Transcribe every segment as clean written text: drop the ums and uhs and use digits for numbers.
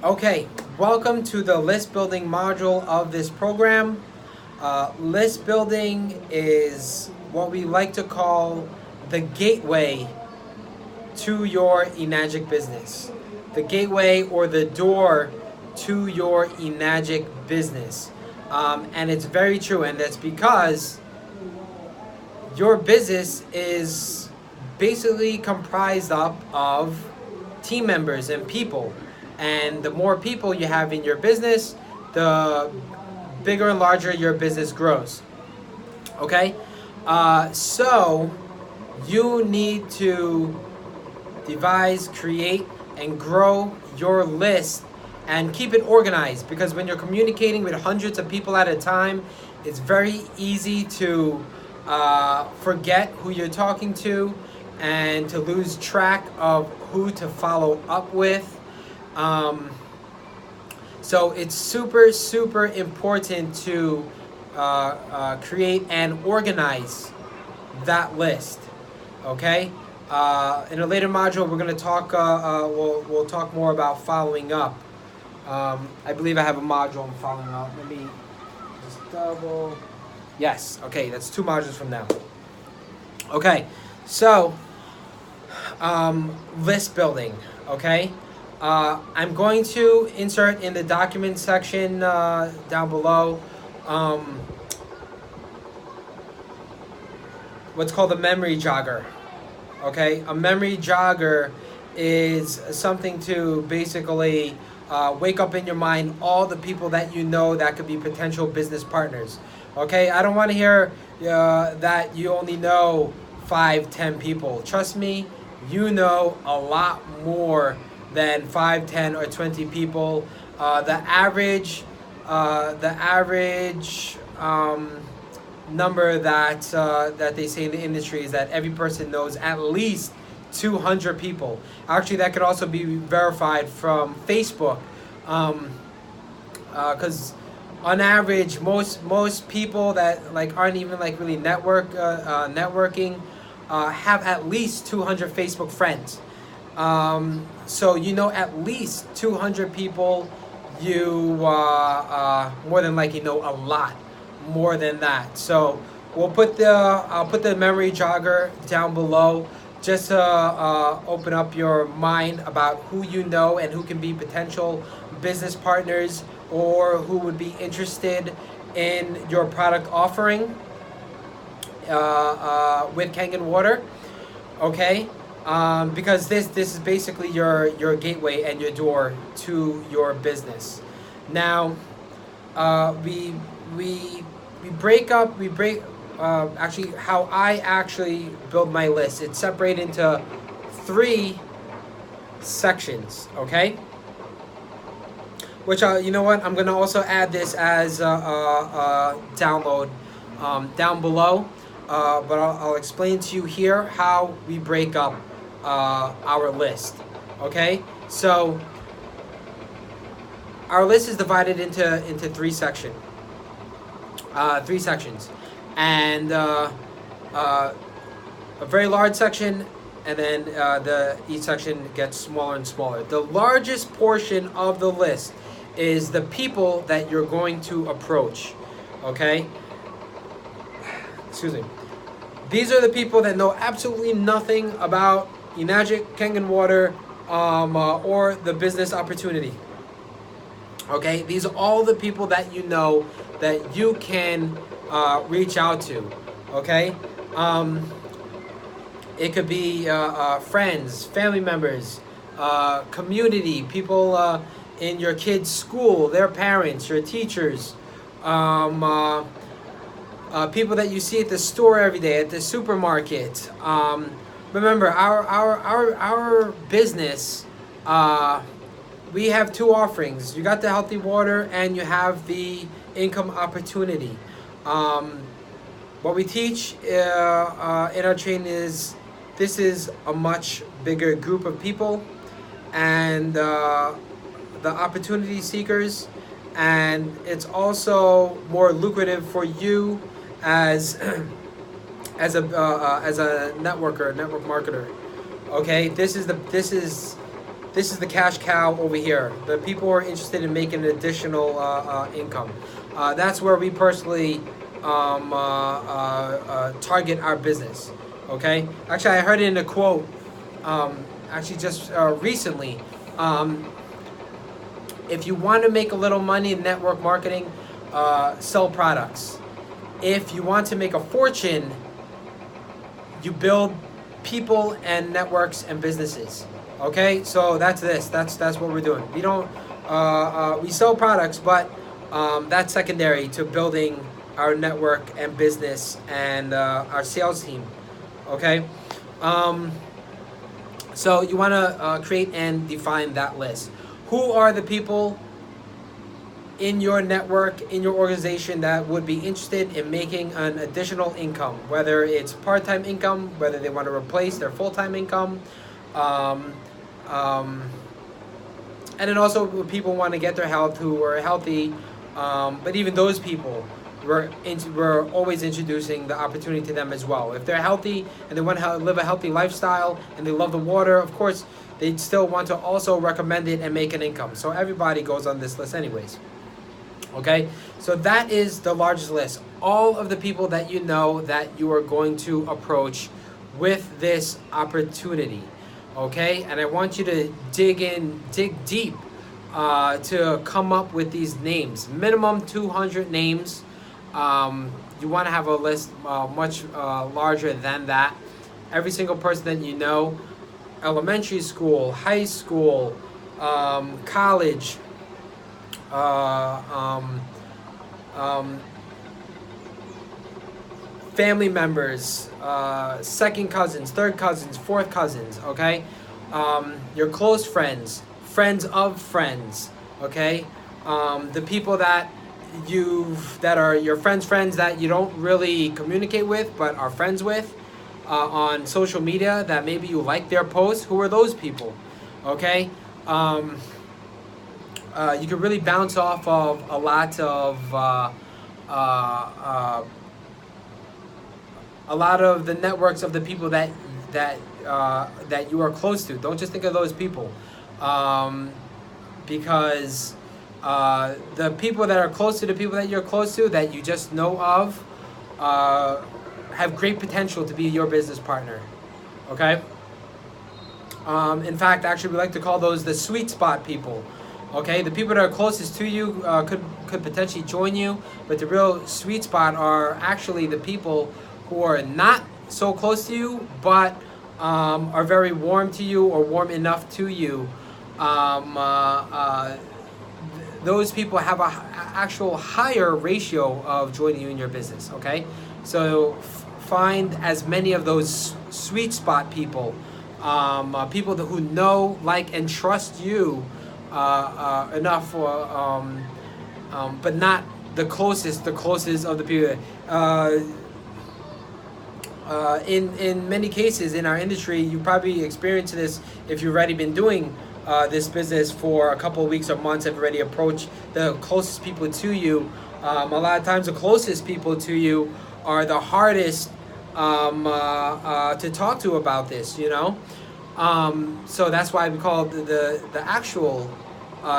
Okay, welcome to the list building module of this program. List building is what we like to call the gateway to your Enagic business. The gateway or the door to your Enagic business. And it's very true, and that's because your business is basically comprised up of team members and people. And the more people you have in your business, the bigger and larger your business grows. Okay? So you need to devise, create, and grow your list and keep it organized, because when you're communicating with hundreds of people at a time, it's very easy to forget who you're talking to and to lose track of who to follow up with. So it's super important to create and organize that list. Okay. In a later module, we're going to talk. We'll talk more about following up. I believe I have a module on following up. Let me just double. Yes. Okay. That's 2 modules from now. Okay. So list building. Okay. I'm going to insert in the document section down below what's called a memory jogger. Okay, a memory jogger is something to basically wake up in your mind all the people that you know that could be potential business partners. Okay, I don't want to hear that you only know 5-10 people. Trust me, you know a lot more than 5, 10, or 20 people. The average number that they say in the industry is that every person knows at least 200 people. Actually, that could also be verified from Facebook, because on average, most people that aren't even really networking have at least 200 Facebook friends. So you know at least 200 people. You more than likely know a lot more than that. So I'll put the memory jogger down below just to open up your mind about who you know and who can be potential business partners or who would be interested in your product offering with Kangen Water. Okay. Because this is basically your gateway and your door to your business. Now, we break actually how I actually build my list. It's separated into 3 sections. Okay. Which you know what? I'm gonna also add this as a download down below. But I'll explain to you here how we break up our list. Okay, so our list is divided into 3 sections. 3 sections, and a very large section, and then each section gets smaller and smaller. The largest portion of the list is the people that you're going to approach. Okay. Excuse me. These are the people that know absolutely nothing about Enagic, Kangen Water, or the business opportunity. Okay, these are all the people that you know that you can reach out to. Okay, it could be friends, family members, community, people in your kids' school, their parents, your teachers. People that you see at the store every day, at the supermarket. Remember, our business, we have 2 offerings. You got the healthy water, and you have the income opportunity. What we teach in our training is this is a much bigger group of people, and the opportunity seekers, and it's also more lucrative for you as a network marketer. Okay, this is this is the cash cow over here. The people who are interested in making additional income. That's where we personally target our business. Okay. Actually, I heard it in a quote. Actually, just recently. If you want to make a little money in network marketing, sell products. If you want to make a fortune, you build people and networks and businesses. Okay, so that's this. That's what we're doing. We don't we sell products, but that's secondary to building our network and business and our sales team. Okay, so you want to create and define that list. Who are the people in your network, in your organization that would be interested in making an additional income, whether it's part-time income, whether they want to replace their full-time income, and then also people want to get their health who are healthy, but even those people, we're always introducing the opportunity to them as well. If they're healthy and they want to live a healthy lifestyle and they love the water, of course, they still want to also recommend it and make an income. So everybody goes on this list anyways. Okay, so that is the largest list. All of the people that you know that you are going to approach with this opportunity. Okay, and I want you to dig deep to come up with these names. Minimum 200 names. You want to have a list much larger than that. Every single person that you know, elementary school, high school, college, family members, second cousins, third cousins, fourth cousins, okay? Your close friends, friends of friends, okay? The people that are your friends' friends that you don't really communicate with but are friends with on social media that maybe you like their posts. Who are those people? Okay? You can really bounce off of a lot of the networks of the people that you are close to. Don't just think of those people, because the people that are close to the people that you're close to that you just know of have great potential to be your business partner. Okay. In fact, actually, we like to call those the sweet spot people. Okay, the people that are closest to you could potentially join you, but the real sweet spot are actually the people who are not so close to you, but are very warm to you or warm enough to you. Those people have a actual higher ratio of joining you in your business. Okay, so find as many of those sweet spot people, people who know, like, and trust you enough for, but not the closest of the people. In many cases in our industry, you probably experienced this if you've already been doing this business for a couple of weeks or months, have already approached the closest people to you. A lot of times the closest people to you are the hardest to talk to about this, you know? So that's why we call the actual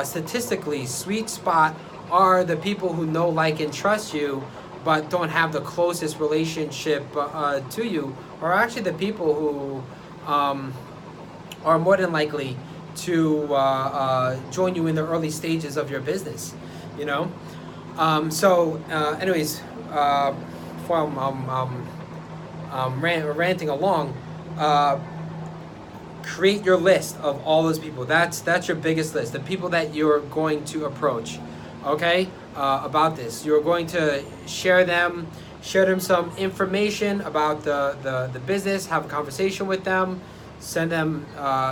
statistically sweet spot are the people who know, like, and trust you, but don't have the closest relationship to you, are actually the people who are more than likely to join you in the early stages of your business, you know? Anyways, before I'm ranting along, create your list of all those people. That's your biggest list, the people that you're going to approach, okay? About this, you're going to share them some information about the business, have a conversation with them, send them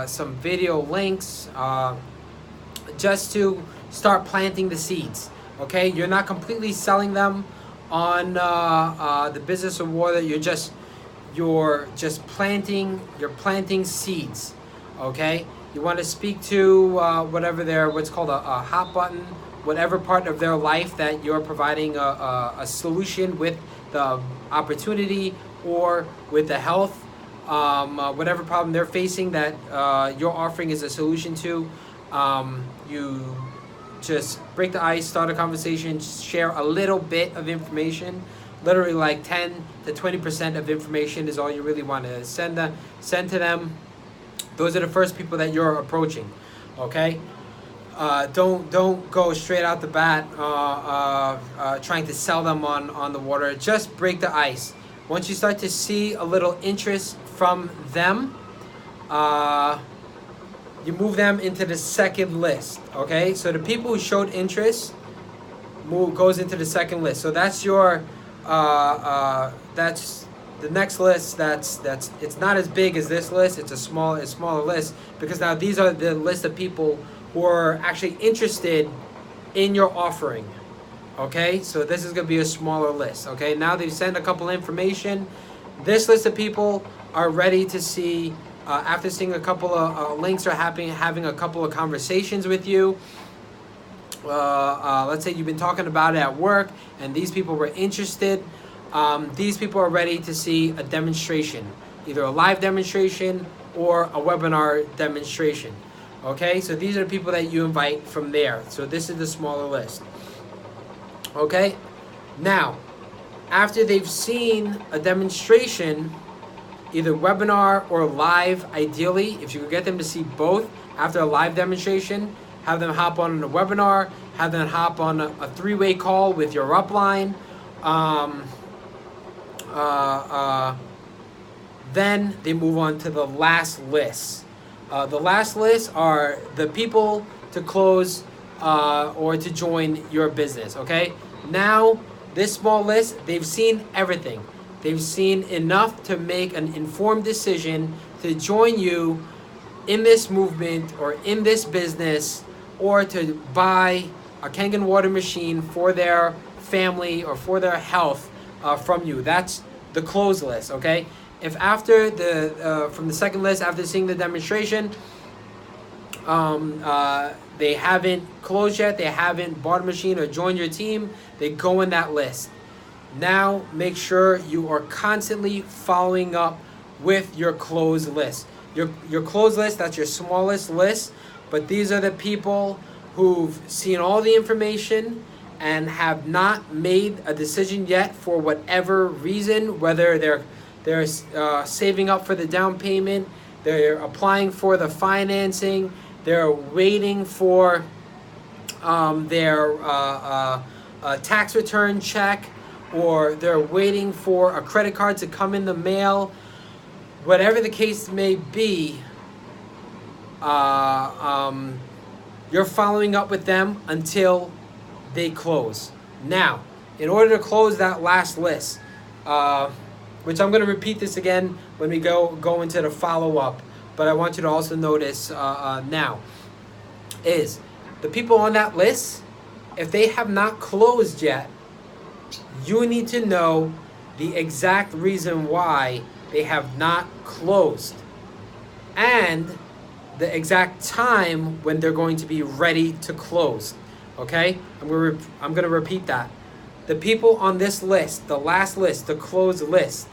some video links, just to start planting the seeds. Okay, you're not completely selling them on the business or water. You're just planting seeds. Okay, you want to speak to whatever what's called a hot button, whatever part of their life that you're providing a solution with the opportunity or with the health whatever problem they're facing that your offering is a solution to. You just break the ice, start a conversation, share a little bit of information. Literally like 10 to 20% of information is all you really want to send to them. Those are the first people that you're approaching, okay? Don't go straight out the bat trying to sell them on the water. Just break the ice. Once you start to see a little interest from them, you move them into the second list, okay? So the people who showed interest goes into the second list. So that's your that's the next list. That's it's not as big as this list. It's a smaller list, because now these are the list of people who are actually interested in your offering. Okay, so this is going to be a smaller list. Okay, now they've sent a couple information. This list of people are ready to see, after seeing a couple of links, are having a couple of conversations with you. Let's say you've been talking about it at work and these people were interested. These people are ready to see a demonstration, either a live demonstration or a webinar demonstration. Okay, so these are the people that you invite from there. So this is the smaller list. Okay, now after they've seen a demonstration, either webinar or live, ideally, if you can get them to see both after a live demonstration, have them hop on a webinar, have them hop on a three-way call with your upline. Then they move on to the last list. The last list are the people to close or to join your business, okay? Now, this small list, they've seen everything. They've seen enough to make an informed decision to join you in this movement or in this business, or to buy a Kangen water machine for their family or for their health from you. That's the close list, okay? If after from the second list, after seeing the demonstration, they haven't closed yet, they haven't bought a machine or joined your team, they go in that list. Now make sure you are constantly following up with your closed list. Your closed list, that's your smallest list, but these are the people who've seen all the information and have not made a decision yet for whatever reason, whether they're saving up for the down payment, they're applying for the financing, they're waiting for their tax return check, or they're waiting for a credit card to come in the mail. Whatever the case may be, you're following up with them until they close. Now, in order to close that last list, which I'm going to repeat this again when we go into the follow-up, but I want you to also notice now, is the people on that list, if they have not closed yet, you need to know the exact reason why they have not closed and the exact time when they're going to be ready to close. Okay, I'm going to repeat that. The people on this list, the last list, the closed list,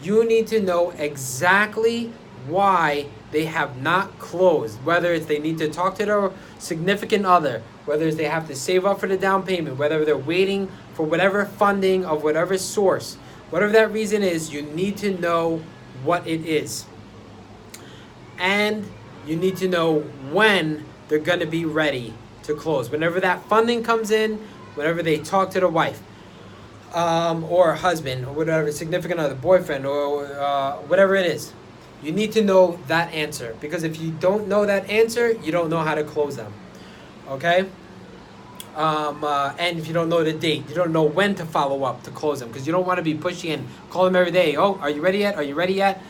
you need to know exactly why they have not closed. Whether it's they need to talk to their significant other, whether it's they have to save up for the down payment, whether they're waiting for whatever funding of whatever source, whatever that reason is, you need to know what it is. And you need to know when they're going to be ready to close. Whenever that funding comes in, whenever they talk to the wife or husband or whatever, significant other, boyfriend or whatever it is, you need to know that answer. Because if you don't know that answer, you don't know how to close them. Okay? And if you don't know the date, you don't know when to follow up to close them, because you don't want to be pushing and call them every day. Oh, are you ready yet? Are you ready yet?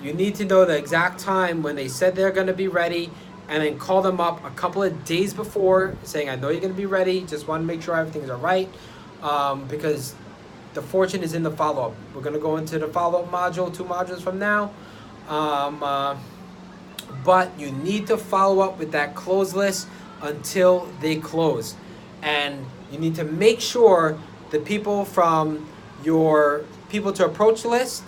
You need to know the exact time when they said they're going to be ready, and then call them up a couple of days before saying, I know you're going to be ready, just want to make sure everything's all right, because the fortune is in the follow-up. We're going to go into the follow-up module, 2 modules from now, but you need to follow up with that close list until they close. And you need to make sure the people from your people to approach list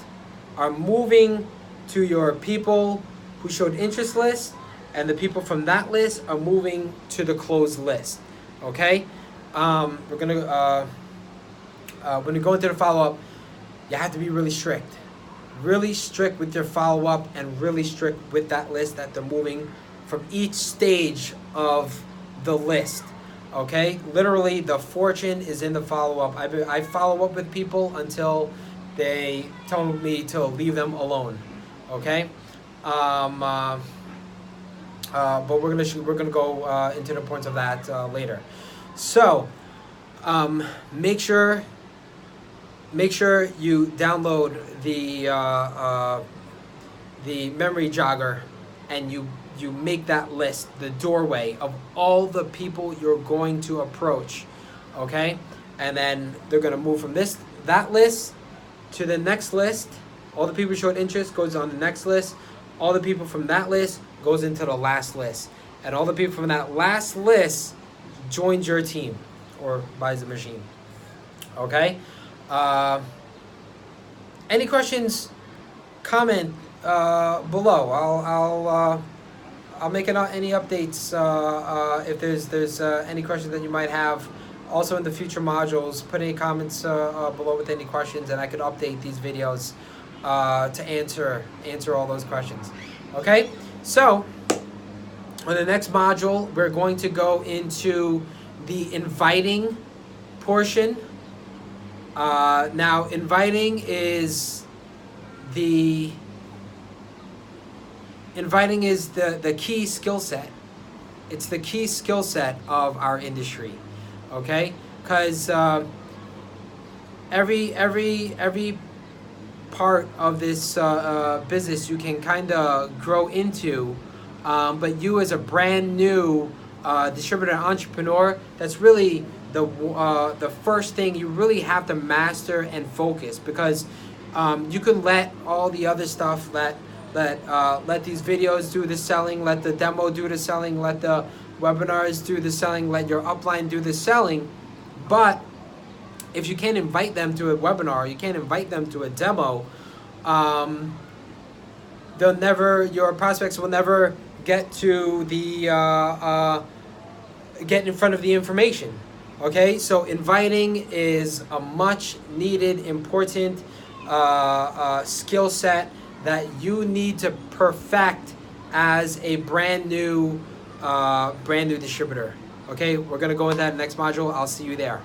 are moving to your people who showed interest list, and the people from that list are moving to the closed list. Okay, we're gonna when you go into the follow-up, you have to be really strict with your follow-up, and really strict with that list that they're moving from each stage of the list. Okay, literally the fortune is in the follow-up. I follow up with people until they tell me to leave them alone. Okay, but we're gonna go into the points of that later. So make sure you download the memory jogger, and you make that list the doorway of all the people you're going to approach. Okay, and then they're gonna move from that list to the next list. All the people who showed interest goes on the next list. All the people from that list goes into the last list, and all the people from that last list joins your team or buys the machine. Okay. Any questions? Comment below. I'll make any updates if there's any questions that you might have. Also in the future modules, put any comments below with any questions, and I could update these videos to answer all those questions. Okay, so on the next module, we're going to go into the inviting portion. Now, inviting is the key skill set. It's the key skill set of our industry, okay? Because every part of this business you can kind of grow into, but you as a brand new distributor and entrepreneur, that's really the first thing you really have to master and focus, because you can let all the other stuff, let these videos do the selling, let the demo do the selling, let the webinars do the selling, let your upline do the selling. But if you can't invite them to a webinar, you can't invite them to a demo, your prospects will never get to get in front of the information. Okay, so inviting is a much needed, important skill set that you need to perfect as a brand new distributor. Okay, we're gonna go into that next module. I'll see you there.